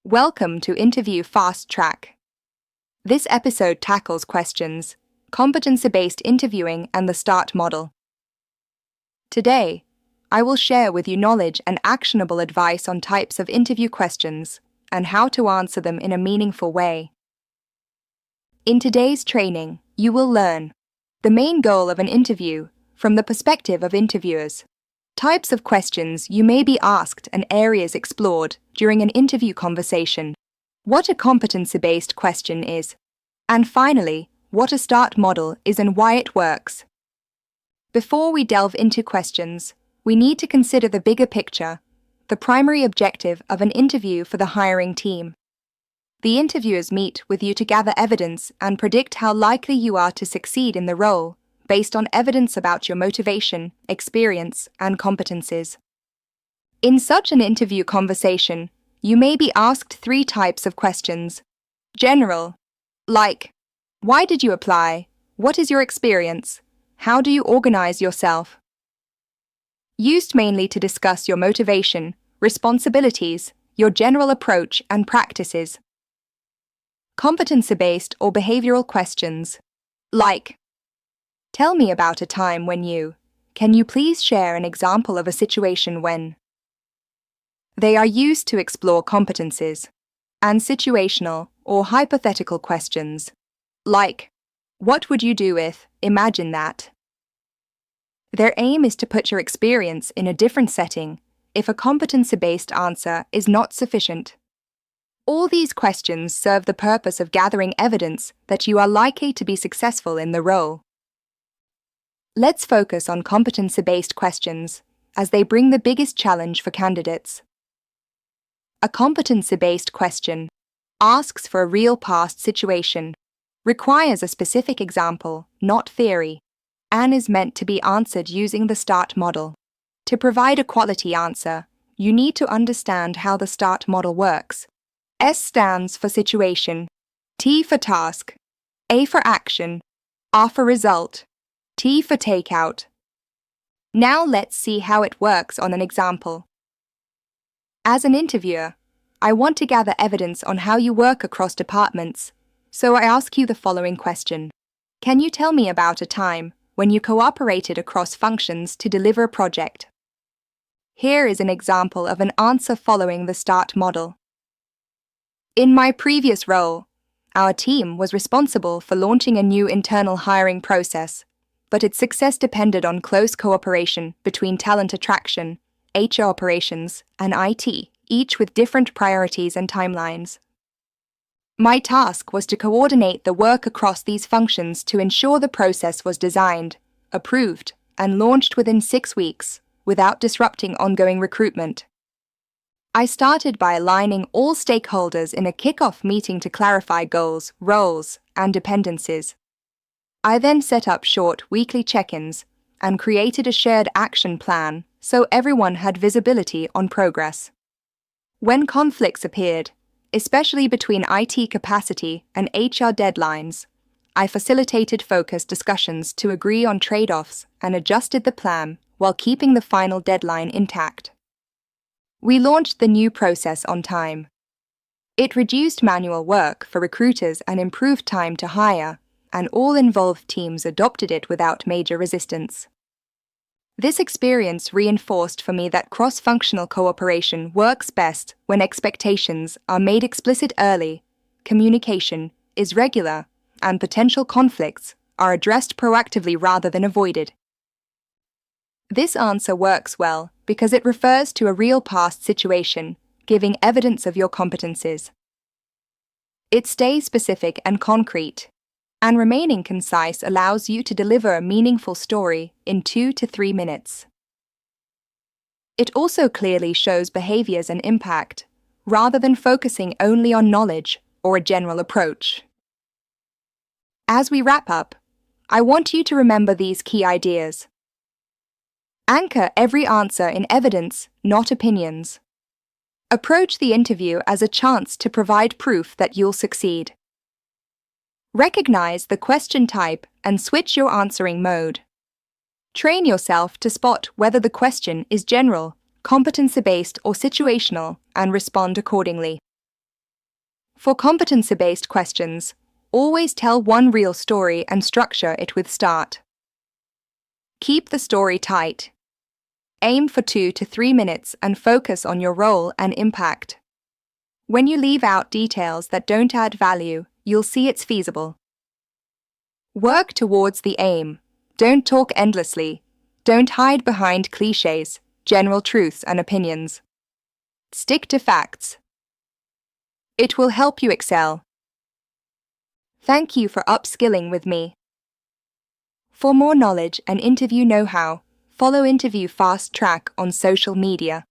Welcome to Interview Fast Track. This episode tackles questions, competency-based interviewing and the START model. Today, I will share with you knowledge and actionable advice on types of interview questions and how to answer them in a meaningful way. In today's training, you will learn the main goal of an interview from the perspective of interviewers, types of questions you may be asked and areas explored during an interview conversation, what a competency-based question is, and finally, what a START model is and why it works. Before we delve into questions, we need to consider the bigger picture, the primary objective of an interview for the hiring team. The interviewers meet with you to gather evidence and predict how likely you are to succeed in the role, based on evidence about your motivation, experience, and competencies. In such an interview conversation, you may be asked 3 types of questions. General, like, why did you apply? What is your experience? How do you organize yourself? Used mainly to discuss your motivation, responsibilities, your general approach and practices. Competency-based or behavioral questions, like, tell me about a time when can you please share an example of a situation when? They are used to explore competencies, and situational or hypothetical questions, like, what would you do if, imagine that? Their aim is to put your experience in a different setting if a competency-based answer is not sufficient. All these questions serve the purpose of gathering evidence that you are likely to be successful in the role. Let's focus on competency-based questions, as they bring the biggest challenge for candidates. A competency-based question asks for a real past situation, requires a specific example, not theory, and is meant to be answered using the START model. To provide a quality answer, you need to understand how the START model works. S stands for situation, T for task, A for action, R for result, T for takeout. Now let's see how it works on an example. As an interviewer, I want to gather evidence on how you work across departments, so I ask you the following question. Can you tell me about a time when you cooperated across functions to deliver a project? Here is an example of an answer following the START model. In my previous role, our team was responsible for launching a new internal hiring process, but its success depended on close cooperation between talent attraction, HR operations, and IT, each with different priorities and timelines. My task was to coordinate the work across these functions to ensure the process was designed, approved, and launched within 6 weeks, without disrupting ongoing recruitment. I started by aligning all stakeholders in a kick-off meeting to clarify goals, roles, and dependencies. I then set up short weekly check-ins and created a shared action plan so everyone had visibility on progress. When conflicts appeared, especially between IT capacity and HR deadlines, I facilitated focused discussions to agree on trade-offs and adjusted the plan while keeping the final deadline intact. We launched the new process on time. It reduced manual work for recruiters and improved time to hire, and all involved teams adopted it without major resistance. This experience reinforced for me that cross-functional cooperation works best when expectations are made explicit early, communication is regular, and potential conflicts are addressed proactively rather than avoided. This answer works well because it refers to a real past situation, giving evidence of your competencies. It stays specific and concrete, and remaining concise allows you to deliver a meaningful story in 2 to 3 minutes. It also clearly shows behaviors and impact, rather than focusing only on knowledge or a general approach. As we wrap up, I want you to remember these key ideas. Anchor every answer in evidence, not opinions. Approach the interview as a chance to provide proof that you'll succeed. Recognize the question type and switch your answering mode. Train yourself to spot whether the question is general, competency-based, or situational, and respond accordingly. For competency-based questions, always tell one real story and structure it with start. Keep the story tight. Aim for 2 to 3 minutes and focus on your role and impact. When you leave out details that don't add value, you'll see it's feasible. Work towards the aim. Don't talk endlessly. Don't hide behind clichés, general truths and opinions. Stick to facts. It will help you excel. Thank you for upskilling with me. For more knowledge and interview know-how, follow Interview Fast Track on social media.